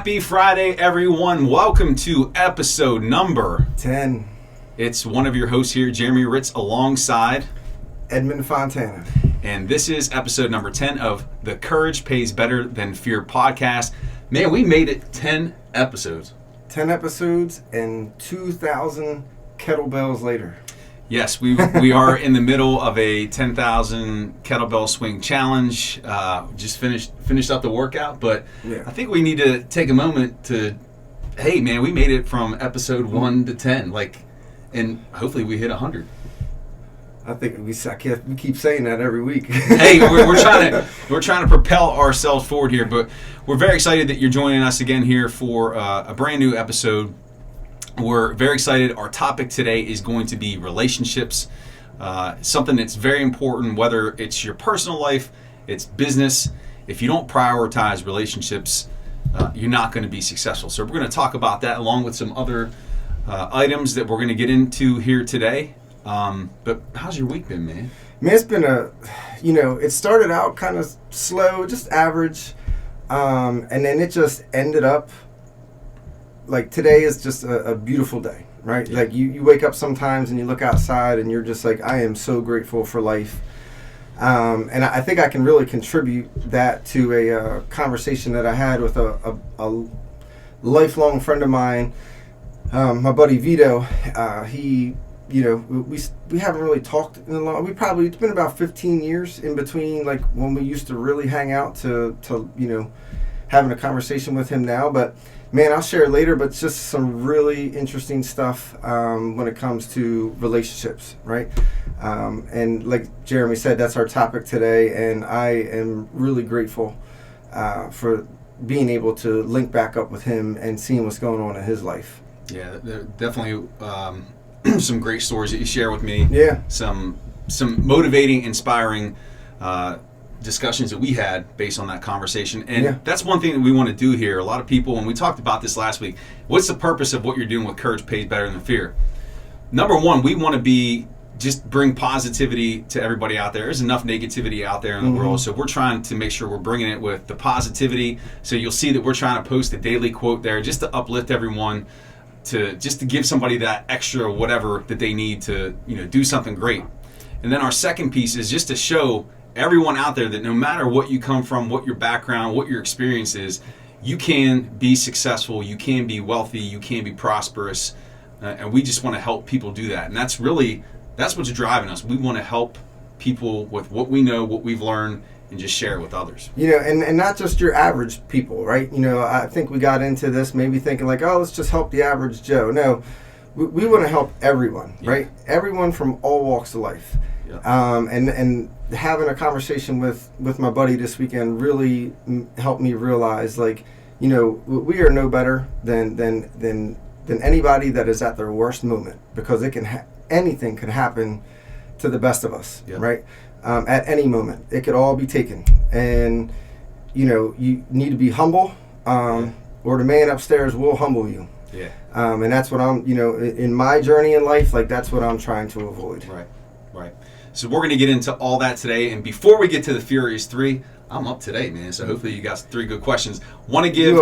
Happy Friday, everyone. Welcome to episode number 10. It's one of your hosts here, Jeremy Hritz, alongside Edmund Fontana. And this is episode number 10 of the Courage Pays Better Than Fear podcast. Man, we made it 10 episodes. 10 episodes and 2,000 kettlebells later. Yes, we are in the middle of a 10,000 kettlebell swing challenge. Just finished up the workout, but yeah. I think we need to take a moment to, hey man, we made it from episode 1 to 10, and hopefully we hit 100. I think we keep saying that every week. Hey, we're trying to propel ourselves forward here, but we're very excited that you're joining us again here for a brand new episode. We're very excited. Our topic today is going to be relationships, something that's very important, whether it's your personal life, it's business. If you don't prioritize relationships, you're not going to be successful. So we're going to talk about that along with some other items that we're going to get into here today. But how's your week been, man? Man, it's been it started out kind of slow, just average, and then it just ended up like today is just a beautiful day, right? Yeah. Like you wake up sometimes and you look outside and you're just like, I am so grateful for life. And I think I can really contribute that to a conversation that I had with a lifelong friend of mine, my buddy Vito. We haven't really talked in a long. It's been about 15 years in between, like when we used to really hang out to having a conversation with him now. But man, I'll share it later. But it's just some really interesting stuff when it comes to relationships, right? And like Jeremy said, that's our topic today, and I am really grateful for being able to link back up with him and seeing what's going on in his life. Yeah, there definitely some great stories that you share with me. Yeah, some motivating, inspiring discussions that we had based on that conversation. And that's one thing that we want to do here. A lot of people, and we talked about this last week, what's the purpose of what you're doing with Courage Pays Better Than Fear? Number one, we want to just bring positivity to everybody out there. There's enough negativity out there in the world, so we're trying to make sure we're bringing it with the positivity. So you'll see that we're trying to post a daily quote there just to uplift everyone, to give somebody that extra whatever that they need to do something great. And then our second piece is just to show everyone out there that no matter what you come from, what your background, what your experience is, you can be successful, you can be wealthy, you can be prosperous, and we just want to help people do that. And that's what's driving us. We want to help people with what we know, what we've learned, and just share it with others. And not just your average people, right? I think we got into this maybe thinking like, oh, let's just help the average Joe. No, we want to help everyone, right? Everyone from all walks of life. Yeah. And having a conversation with my buddy this weekend really helped me realize, we are no better than anybody that is at their worst moment, because anything can happen to the best of us, right? At any moment, it could all be taken, and you need to be humble, or the man upstairs will humble you. Yeah. And that's what I'm, in my journey in life, that's what I'm trying to avoid. Right. So we're going to get into all that today, and before we get to the Furious 3, I'm up today, man. So hopefully you got 3 good questions. Want to give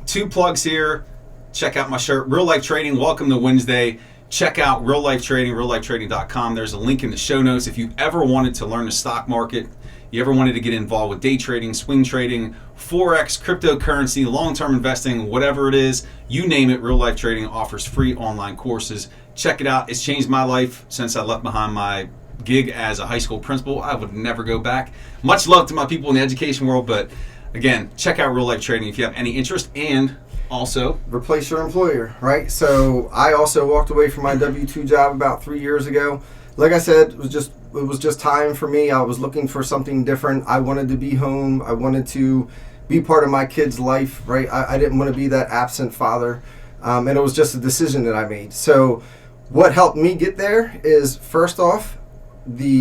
2 plugs here. Check out my shirt, Real Life Trading. Welcome to Wednesday. Check out Real Life Trading, reallifetrading.com. There's a link in the show notes. If you've ever wanted to learn the stock market, you ever wanted to get involved with day trading, swing trading, Forex, cryptocurrency, long-term investing, whatever it is, you name it, Real Life Trading offers free online courses. Check it out. It's changed my life since I left behind my gig as a high school principal. I would never go back. Much love to my people in the education world, but again, check out Real Life Trading if you have any interest. And also replace your employer, right? So I also walked away from my W-2 job about 3 years ago. Like I said, it was just time for me. I was looking for something different. I wanted to be home. I wanted to be part of my kid's life, right? I didn't want to be that absent father, and it was just a decision that I made. So what helped me get there is, first off,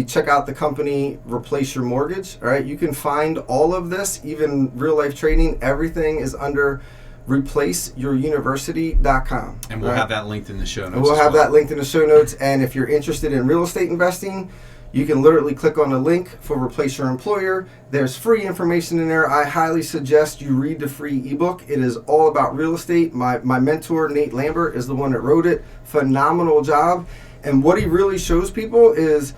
check out the company Replace Your Mortgage. All right, you can find all of this, even Real Life Trading. Everything is under replaceyouruniversity.com. And we'll have that linked in the show notes. And we'll have that linked in the show notes. And if you're interested in real estate investing, You can literally click on the link for Replace Your Employer. There's free information in there. I highly suggest you read the free ebook. It is all about real estate. My mentor, Nate Lambert, is the one that wrote it. Phenomenal job. And what he really shows people is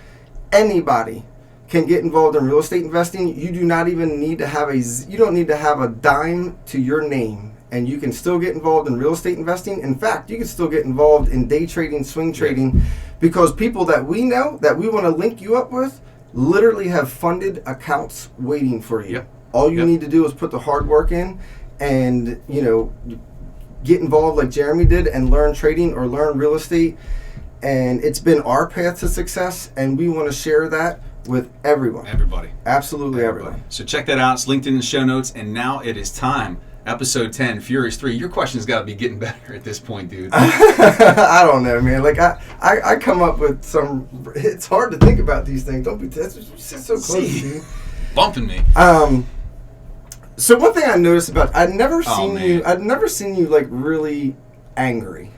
anybody can get involved in real estate investing. You do not even need to have a dime to your name, and you can still get involved in real estate investing. In fact, you can still get involved in day trading, swing trading, because people that we know that we want to link you up with literally have funded accounts waiting for you. All you need to do is put the hard work in and, get involved like Jeremy did and learn trading or learn real estate. And it's been our path to success, and we want to share that with everyone. Everybody. Absolutely everybody. So check that out. It's linked in the show notes. And now it is time. Episode 10, Furious 3. Your question's got to be getting better at this point, dude. I don't know, man. Like, I come up with some... It's hard to think about these things. Don't be... That's so close, dude. Bumping me. So one thing I noticed about... I'd never seen you, like, really angry.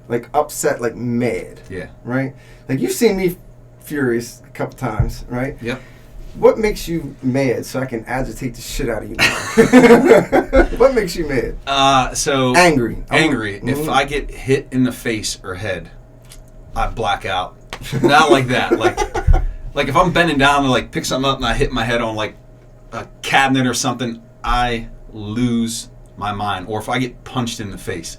Like, upset, like, mad. Yeah. Right? Like, you've seen me furious a couple times, right? Yep. What makes you mad so I can agitate the shit out of you? What makes you mad? So angry. If I get hit in the face or head, I black out. Not like that. Like if I'm bending down to like pick something up and I hit my head on like a cabinet or something, I lose my mind. Or if I get punched in the face,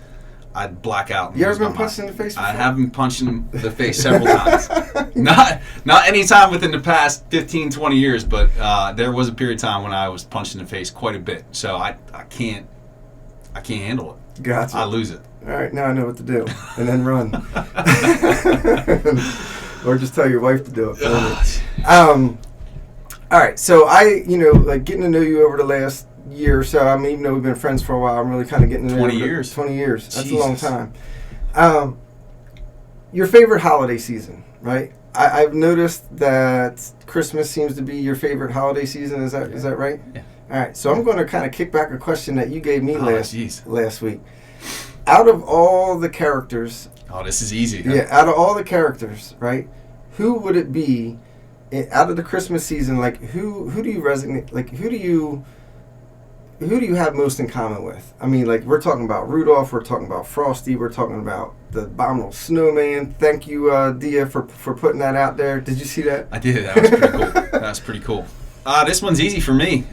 I'd black out. And you ever been punched in the face before? I have been punched in the face several times. Not any time within the past 15, 20 years, but there was a period of time when I was punched in the face quite a bit. So I can't handle it. Gotcha. I lose it. All right, now I know what to do. And then run. Or just tell your wife to do it. All right, so like getting to know you over the last year or so. I mean, even though we've been friends for a while, I'm really kind of getting to know 20 years. 20 years. That's Jesus. a long time. Your favorite holiday season, right? I've noticed that Christmas seems to be your favorite holiday season. Is that right? Yeah. All right, so I'm going to kind of kick back a question that you gave me last week. Out of all the characters... Oh, this is easy. Huh? Yeah, out of all the characters, right? Who would it be, out of the Christmas season, like, who do you resonate... Like, who do you have most in common with? I mean, like, we're talking about Rudolph, we're talking about Frosty, we're talking about the Abominable Snowman. Thank you, Dia, for putting that out there. Did you see that? I did. That was pretty cool. That was pretty cool. This one's easy for me.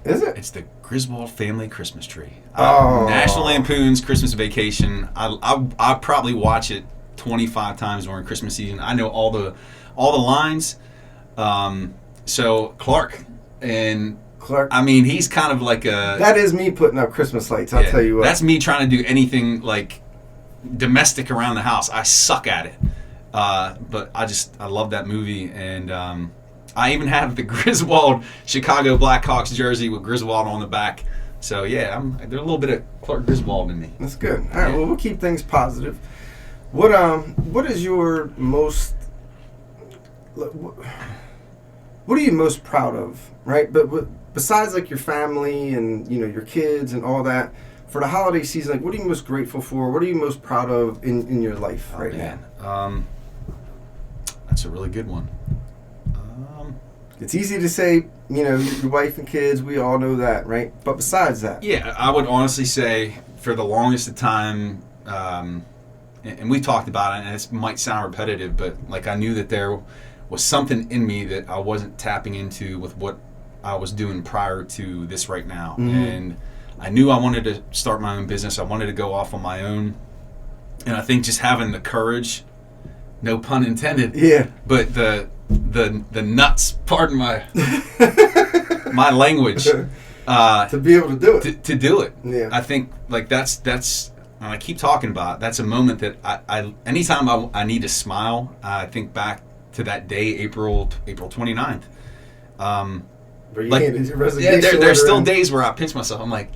Is it? It's the Griswold Family Christmas Tree. Oh. National Lampoon's Christmas Vacation. I probably watch it 25 times during Christmas season. I know all the lines. So Clark, I mean, he's kind of like a... That is me putting up Christmas lights, I'll tell you what. That's me trying to do anything like domestic around the house. I suck at it. But I love that movie, and I even have the Griswold Chicago Blackhawks jersey with Griswold on the back. So yeah, there's a little bit of Clark Griswold in me. That's good. All right, well, we'll keep things positive. What is your most... What are you most proud of, right? But besides like your family and your kids and all that, for the holiday season, like what are you most grateful for? What are you most proud of in your life now? That's a really good one. It's easy to say, your wife and kids, we all know that, right? But besides that. Yeah, I would honestly say for the longest of time, and we talked about it, and it might sound repetitive, but like I knew that there was something in me that I wasn't tapping into with what I was doing prior to this right now. Mm-hmm. And I knew I wanted to start my own business. I wanted to go off on my own. And I think just having the courage, no pun intended, but the nuts, pardon my my language, to be able to do it. To do it. Yeah. I think like that's and I keep talking about it, that's a moment that I anytime I need to smile, I think back to that day, April 29th. There's still days where I pinch myself. I'm like,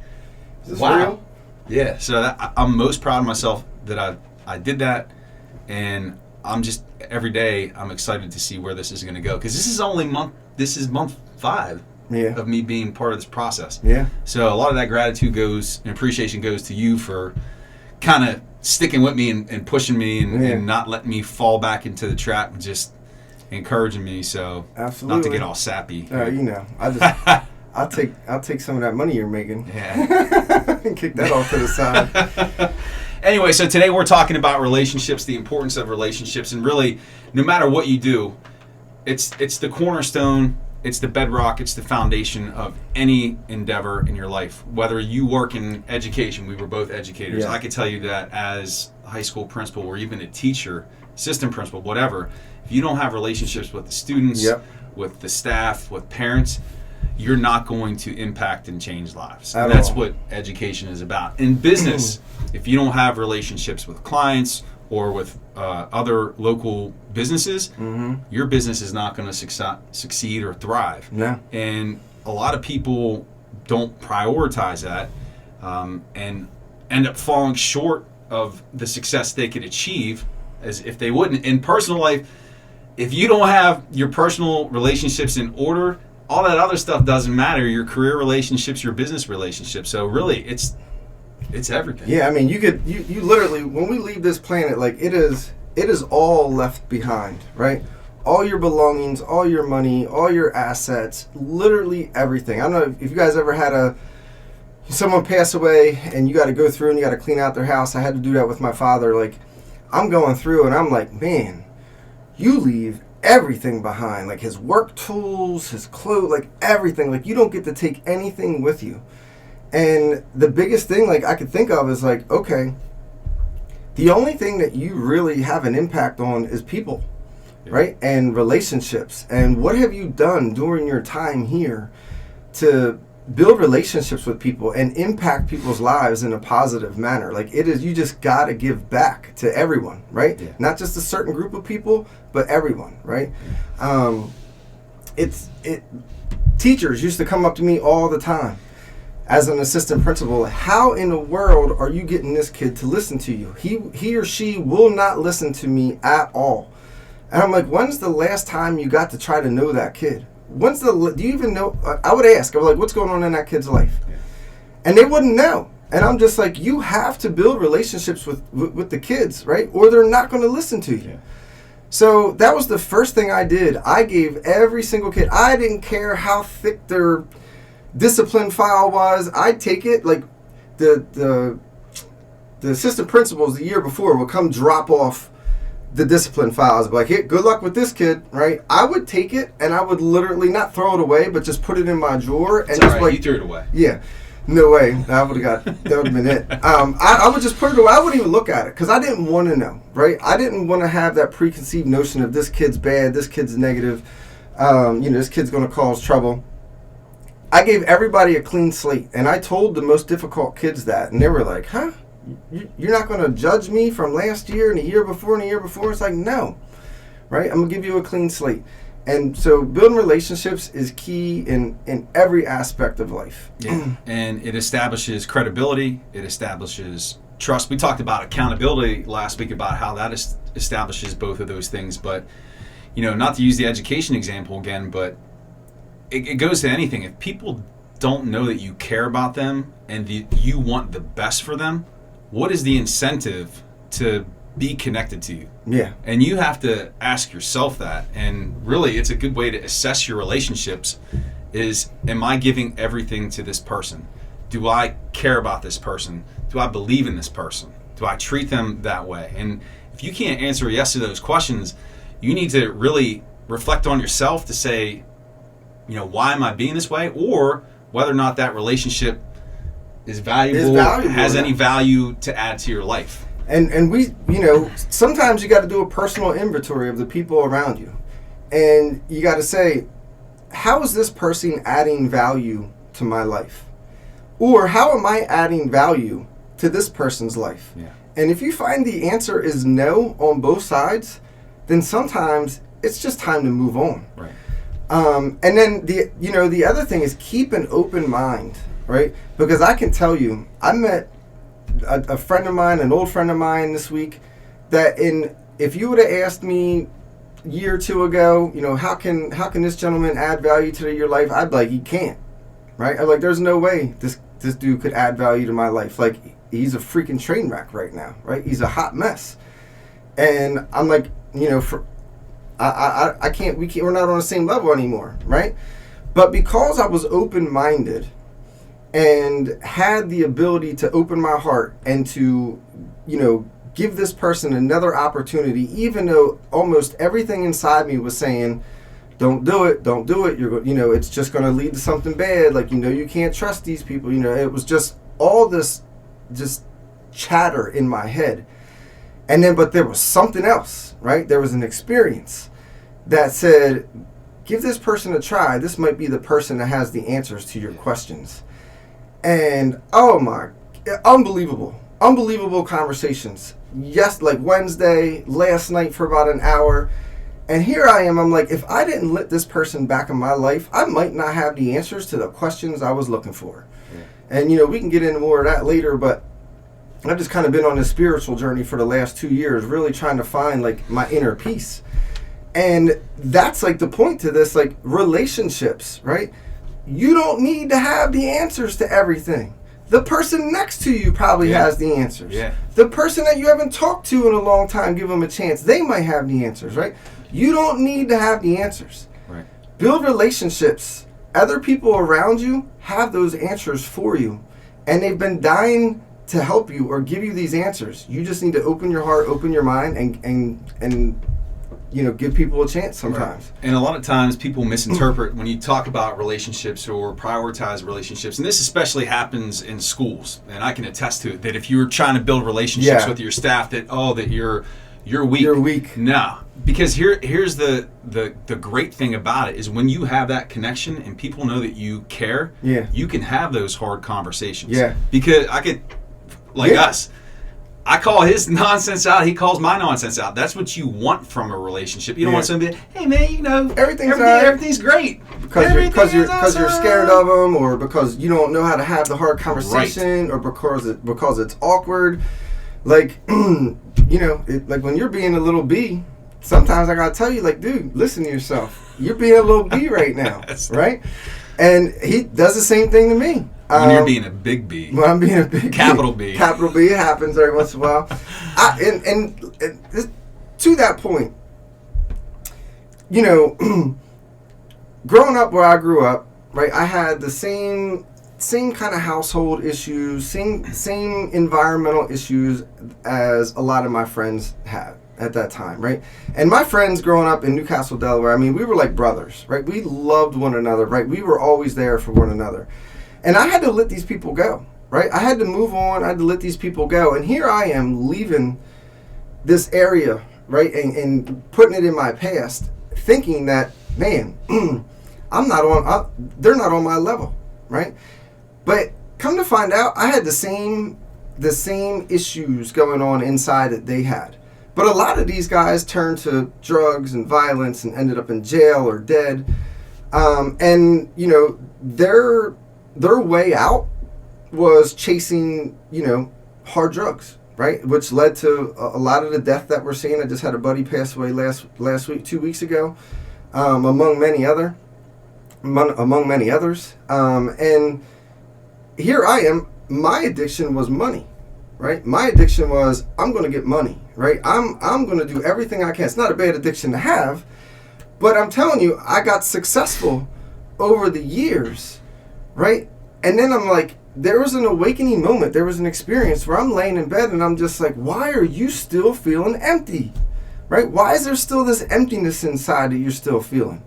is this wow. Real? Yeah, so I'm most proud of myself that I did that, and I'm just every day I'm excited to see where this is going to go, because this is month 5 of me being part of this process. Yeah. So a lot of that gratitude and appreciation goes to you for kind of sticking with me and pushing me and not letting me fall back into the trap and just encouraging me. So Absolutely. not to get all sappy. I'll take some of that money you're making. Yeah. And kick that off to the side. Anyway, so today we're talking about relationships, the importance of relationships, and really, no matter what you do, it's the cornerstone, it's the bedrock, it's the foundation of any endeavor in your life. Whether you work in education, we were both educators. Yeah. I could tell you that as a high school principal or even a teacher, assistant principal, whatever, if you don't have relationships with the students, with the staff, with parents, you're not going to impact and change lives. And that's what education is about. In business, if you don't have relationships with clients or with other local businesses, your business is not going to succeed or thrive. No. And a lot of people don't prioritize that and end up falling short of the success they could achieve as if they wouldn't. In personal life, if you don't have your personal relationships in order, all that other stuff doesn't matter. Your career relationships, your business relationships. So really, it's everything. Yeah, I mean, you literally, when we leave this planet, like it is all left behind, right? All your belongings, all your money, all your assets, literally everything. I don't know if you guys ever had someone pass away and you got to go through and you got to clean out their house. I had to do that with my father. Like, I'm going through and I'm like, man, you leave everything behind, like his work tools, his clothes, like everything. Like, you don't get to take anything with you. And the biggest thing, like, I could think of is like, okay, the only thing that you really have an impact on is people, right? And relationships. And what have you done during your time here to build relationships with people and impact people's lives in a positive manner? Like, you just got to give back to everyone, right? Yeah. Not just a certain group of people, but everyone, right? Teachers used to come up to me all the time as an assistant principal. How in the world are you getting this kid to listen to you? He or she will not listen to me at all. And I'm like, when's the last time you got to try to know that kid? Do you even know? I would ask, I was like, what's going on in that kid's life? Yeah. And they wouldn't know. And I'm just like, you have to build relationships with the kids, right? Or they're not going to listen to you. Yeah. So that was the first thing I did. I gave every single kid, I didn't care how thick their discipline file was. I'd take it, like the assistant principals the year before would come drop off the discipline files. I'd be like, hey, good luck with this kid, right? I would take it and I would literally not throw it away, but just put it in my drawer. And just like, you threw it away. Yeah. No way. That would have been it. I would just put it away. I wouldn't even look at it because I didn't want to know, right? I didn't want to have that preconceived notion of this kid's bad, this kid's negative, this kid's going to cause trouble. I gave everybody a clean slate, and I told the most difficult kids that, and they were like, huh? You're not going to judge me from last year and the year before and the year before? It's like, no, right? I'm going to give you a clean slate. And so building relationships is key in every aspect of life. Yeah. And it establishes credibility. It establishes trust. We talked about accountability last week, about how that establishes both of those things. But, not to use the education example again, but it goes to anything. If people don't know that you care about them and you want the best for them, what is the incentive to be connected to you? Yeah. And you have to ask yourself that. And really, it's a good way to assess your relationships is, am I giving everything to this person? Do I care about this person? Do I believe in this person? Do I treat them that way? And if you can't answer yes to those questions, you need to really reflect on yourself to say, why am I being this way? Or whether or not that relationship is valuable has any value to add to your life. And we, sometimes you got to do a personal inventory of the people around you. And you got to say, how is this person adding value to my life? Or how am I adding value to this person's life? Yeah. And if you find the answer is no on both sides, then sometimes it's just time to move on. Right. And then the other thing is keep an open mind, right? Because I can tell you, I met a friend of mine, an old friend of mine this week, that if you would have asked me a year or two ago, how can this gentleman add value to your life? I'd be like, he can't, right? I'm like, there's no way this dude could add value to my life. Like, he's a freaking train wreck right now, right? He's a hot mess. And I'm like, I can't, we're not on the same level anymore, right? But because I was open-minded and had the ability to open my heart and to, give this person another opportunity, even though almost everything inside me was saying, don't do it, it's just going to lead to something bad. Like, you can't trust these people. It was just all this just chatter in my head. And then, but there was something else, right? There was an experience that said, give this person a try. This might be the person that has the answers to your questions. And, unbelievable conversations. Yes, like Wednesday, last night for about an hour. And here I am, I'm like, if I didn't let this person back in my life, I might not have the answers to the questions I was looking for. Yeah. And, we can get into more of that later, but I've just kind of been on this spiritual journey for the last 2 years, really trying to find, like, my inner peace. And that's, like, the point to this, like, relationships, right? You don't need to have the answers to everything. The person next to you probably has the answers. Yeah. The person that you haven't talked to in a long time, give them a chance. They might have the answers, right? You don't need to have the answers. Right. Build relationships. Other people around you have those answers for you. And they've been dying to help you or give you these answers. You just need to open your heart, open your mind, and give people a chance sometimes. Right. And a lot of times people misinterpret when you talk about relationships or prioritize relationships, and this especially happens in schools, and I can attest to it, that if you're trying to build relationships with your staff, that you're weak. You're weak. No. Because here's the great thing about it is when you have that connection and people know that you care, you can have those hard conversations. Yeah. Because I could, us, I call his nonsense out. He calls my nonsense out. That's what you want from a relationship. You don't want somebody, hey man, everything's great because you're scared of them, or because you don't know how to have the hard conversation, or because it's awkward. Like like when you're being a little bee, sometimes I gotta tell you, like, dude, listen to yourself. You're being a little bee right now, right? And he does the same thing to me. When you're being a big B. When I'm being a big Capital B. Capital B. It happens every once in a while. And to that point, growing up where I grew up, right, I had the same kind of household issues, same environmental issues as a lot of my friends had at that time, right? And my friends growing up in Newcastle, Delaware, I mean, we were like brothers, right? We loved one another, right? We were always there for one another. And I had to let these people go, right? I had to move on. I had to let these people go. And here I am leaving this area, right? And putting it in my past, thinking that, man, they're not on my level, right? But come to find out, I had the same issues going on inside that they had. But a lot of these guys turned to drugs and violence and ended up in jail or dead. And, their way out was chasing, hard drugs, right? Which led to a lot of the death that we're seeing. I just had a buddy pass away last week, 2 weeks ago, among many others. And here I am. My addiction was money, right? My addiction was, I'm going to get money, right? I'm going to do everything I can. It's not a bad addiction to have, but I'm telling you, I got successful over the years, right? And then I'm like, there was an awakening moment. There was an experience where I'm laying in bed and I'm just like, why are you still feeling empty, right? Why is there still this emptiness inside that you're still feeling?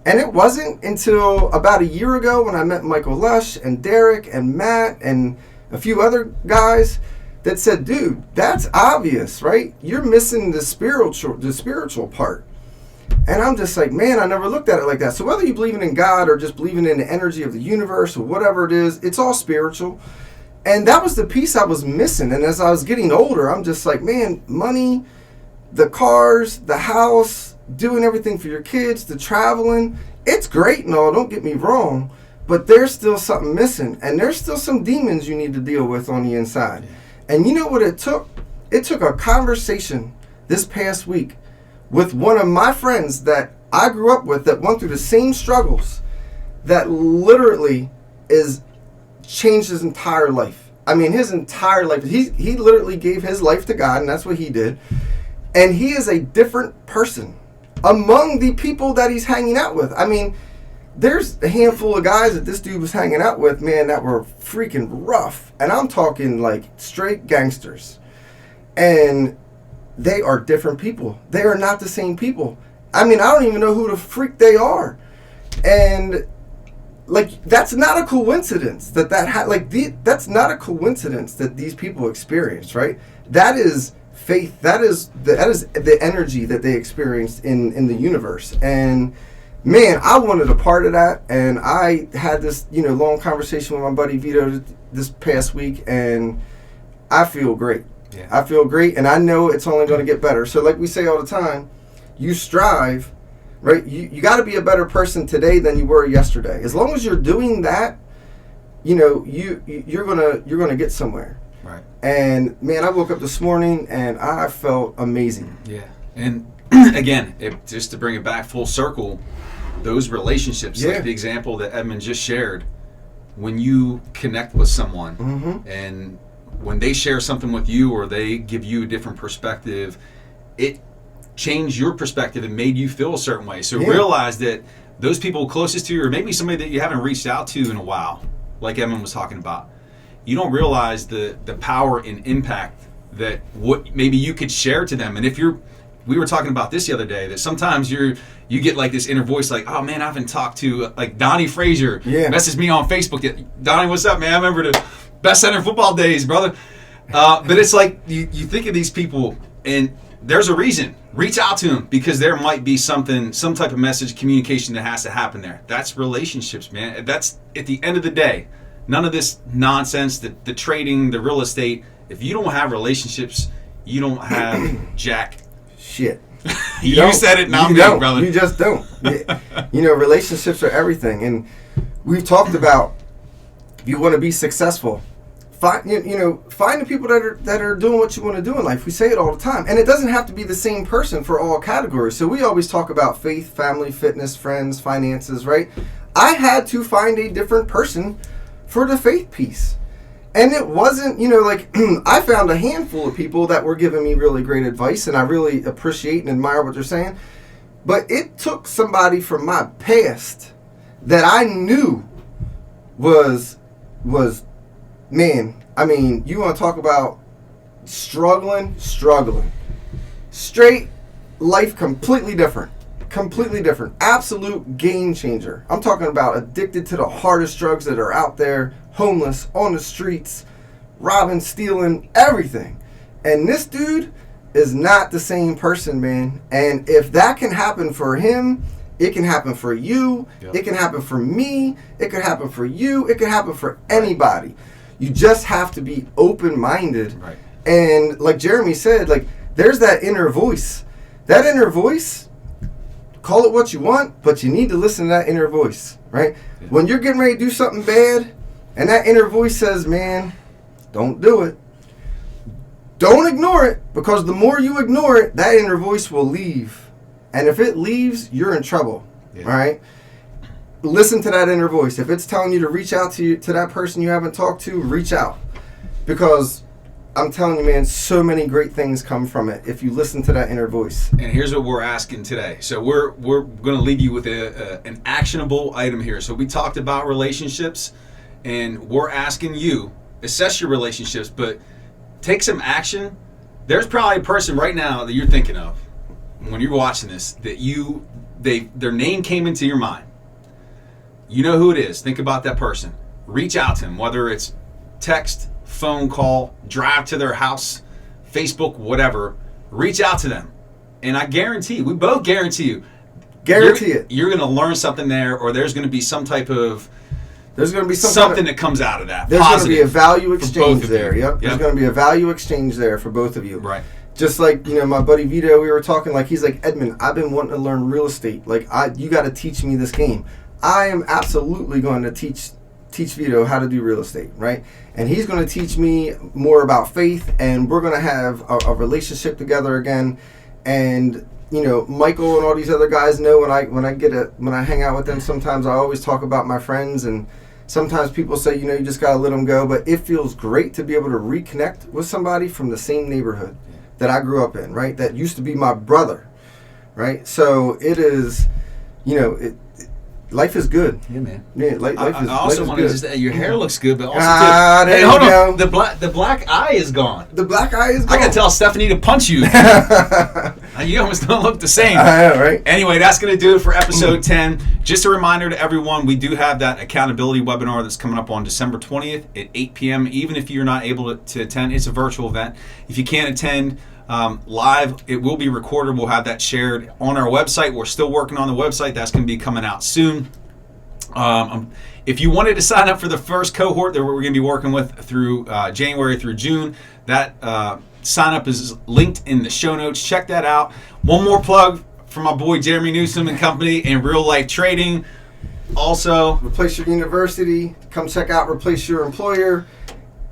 And it wasn't until about a year ago when I met Michael Lush and Derek and Matt and a few other guys that said, dude, that's obvious, right? You're missing the spiritual part. And I'm just like, man, I never looked at it like that. So whether you believe in God or just believing in the energy of the universe or whatever it is, it's all spiritual. And that was the piece I was missing. And as I was getting older, I'm just like, man, money, the cars, the house, doing everything for your kids, the traveling, it's great and all, don't get me wrong, but there's still something missing. And there's still some demons you need to deal with on the inside. And you know what it took? It took a conversation this past week with one of my friends that I grew up with that went through the same struggles that literally changed his entire life. I mean, his entire life. He literally gave his life to God, and that's what he did. And he is a different person. among the people that he's hanging out with. I mean, there's a handful of guys that this dude was hanging out with, man, that were freaking rough. And I'm talking like straight gangsters. And they are different people. They are not the same people. I mean, I don't even know who the freak they are. And like, that's not a coincidence that's not a coincidence that these people experience, right? That is faith. That is the energy that they experienced in the universe. And man, I wanted a part of that. And I had this, long conversation with my buddy Vito this past week, and I feel great. Yeah. I feel great, and I know it's only going to get better. So like we say all the time, you strive. Right, you got to be a better person today than you were yesterday. As long as you're doing that, you're gonna get somewhere. Right. And man, I woke up this morning and I felt amazing. Yeah. And again, just to bring it back full circle, those relationships, like the example that Edmund just shared, when you connect with someone and when they share something with you or they give you a different perspective, it changed your perspective and made you feel a certain way. So realize that those people closest to you, or maybe somebody that you haven't reached out to in a while, like Edmund was talking about, you don't realize the power and impact that what maybe you could share to them. And if we were talking about this the other day, that sometimes you get like this inner voice like, oh man, I haven't talked to like Donnie Frazier. Messaged me on Facebook. Donnie, what's up, man? I remember the best center football days, brother. But it's like you think of these people, and there's a reason. Reach out to them, because there might be some type of message communication that has to happen there. That's relationships, man. That's at the end of the day. None of this nonsense, the trading, the real estate. If you don't have relationships, you don't have jack shit. You said it, not me, brother. You just don't. Relationships are everything. And we've talked about, if you want to be successful, find the people that are doing what you want to do in life. We say it all the time, and it doesn't have to be the same person for all categories. So we always talk about faith, family, fitness, friends, finances, right? I had to find a different person for the faith piece, and it wasn't I found a handful of people that were giving me really great advice, and I really appreciate and admire what they're saying. But it took somebody from my past that I knew was man, I mean, you want to talk about struggling. Straight life, completely different. Absolute game changer. I'm talking about addicted to the hardest drugs that are out there, homeless, on the streets, robbing, stealing, everything. And this dude is not the same person, man. And if that can happen for him, it can happen for you. Yep. It can happen for me. It could happen for you. It could happen for anybody. You just have to be open-minded. Right. And like Jeremy said, like, there's that inner voice. That inner voice, call it what you want, but you need to listen to that inner voice, right? Yeah. When you're getting ready to do something bad, and that inner voice says, man, don't do it. Don't ignore it, because the more you ignore it, that inner voice will leave. And if it leaves, you're in trouble, all right? Listen to that inner voice. If it's telling you to reach out to that person you haven't talked to, reach out. Because I'm telling you, man, so many great things come from it if you listen to that inner voice. And here's what we're asking today. So we're going to leave you with an actionable item here. So we talked about relationships, and we're asking you, assess your relationships, but take some action. There's probably a person right now that you're thinking of when you're watching this that their name came into your mind. You know who it is. Think about that person. Reach out to them, whether it's text, phone call, drive to their house, Facebook, whatever. Reach out to them. And I guarantee, we both guarantee you, you're going to learn something there, or there's going to be some type of, there's going to be something that comes out of that. There's going to be a value exchange there. Yep. There's going to be a value exchange there for both of you. Right. Just like, my buddy Vito, we were talking, like, he's like, Edmund, I've been wanting to learn real estate. Like, you got to teach me this game. I am absolutely going to teach Vito how to do real estate, right? And he's going to teach me more about faith, and we're going to have a relationship together again. And Michael and all these other guys know when I hang out with them, sometimes I always talk about my friends, and sometimes people say, you just got to let them go. But it feels great to be able to reconnect with somebody from the same neighborhood that I grew up in, right? That used to be my brother, right? So it is, life is good. Yeah, man. Yeah, I also want to just say your hair looks good, but also there you hold go. on, the black eye is gone. The black eye is gone. I gotta tell Stephanie to punch you. You almost don't look the same. I know, right? Anyway, that's going to do it for episode 10. Just a reminder to everyone, we do have that accountability webinar that's coming up on December 20th at 8 p.m. Even if you're not able to attend, it's a virtual event. If you can't attend live, it will be recorded. We'll have that shared on our website. We're still working on the website. That's going to be coming out soon. If you wanted to sign up for the first cohort that we're going to be working with through January through June, that sign up is linked in the show notes. Check that out. One more plug for my boy Jeremy Newsom and company and Real Life Trading. Also, Replace Your University. Come check out Replace Your Employer.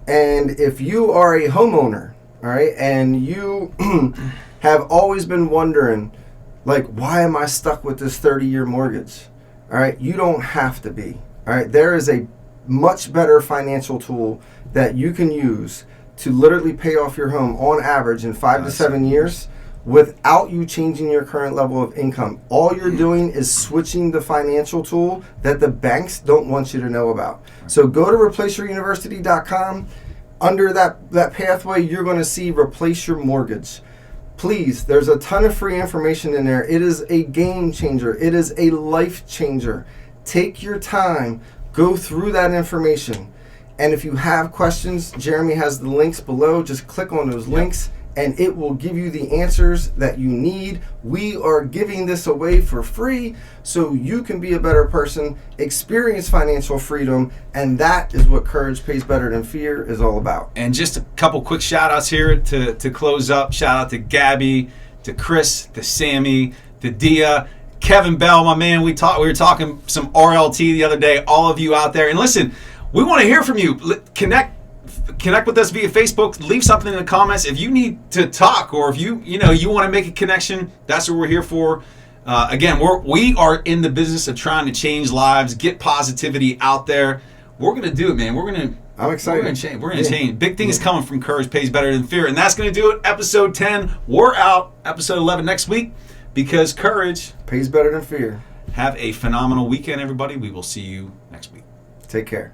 And if you are a homeowner, all right, and you have always been wondering, like, why am I stuck with this 30-year mortgage? All right, you don't have to be. All right, there is a much better financial tool that you can use to literally pay off your home on average in 5 to 7 years without you changing your current level of income. All you're doing is switching the financial tool that the banks don't want you to know about. So go to replaceyouruniversity.com. Under that pathway, you're going to see Replace Your Mortgage. Please, there's a ton of free information in there. It is a game changer. It is a life changer. Take your time. Go through that information. And if you have questions, Jeremy has the links below. Just click on those links and it will give you the answers that you need. We are giving this away for free so you can be a better person, experience financial freedom, and that is what Courage Pays Better Than Fear is all about. and just a couple quick shout outs here to close up. Shout out to Gabby, to Chris, to Sammy, to Dia, Kevin Bell, my man. We were talking some RLT the other day. All of you out there, and listen, we want to hear from you. Connect with us via Facebook. Leave something in the comments if you need to talk, or if you want to make a connection. That's what we're here for. Again, we are in the business of trying to change lives, get positivity out there. We're gonna do it, man. I'm excited. We're gonna change. Big things coming from Courage Pays Better Than Fear, and that's gonna do it. Episode 10. We're out. Episode 11 next week, because courage pays better than fear. Have a phenomenal weekend, everybody. We will see you next week. Take care.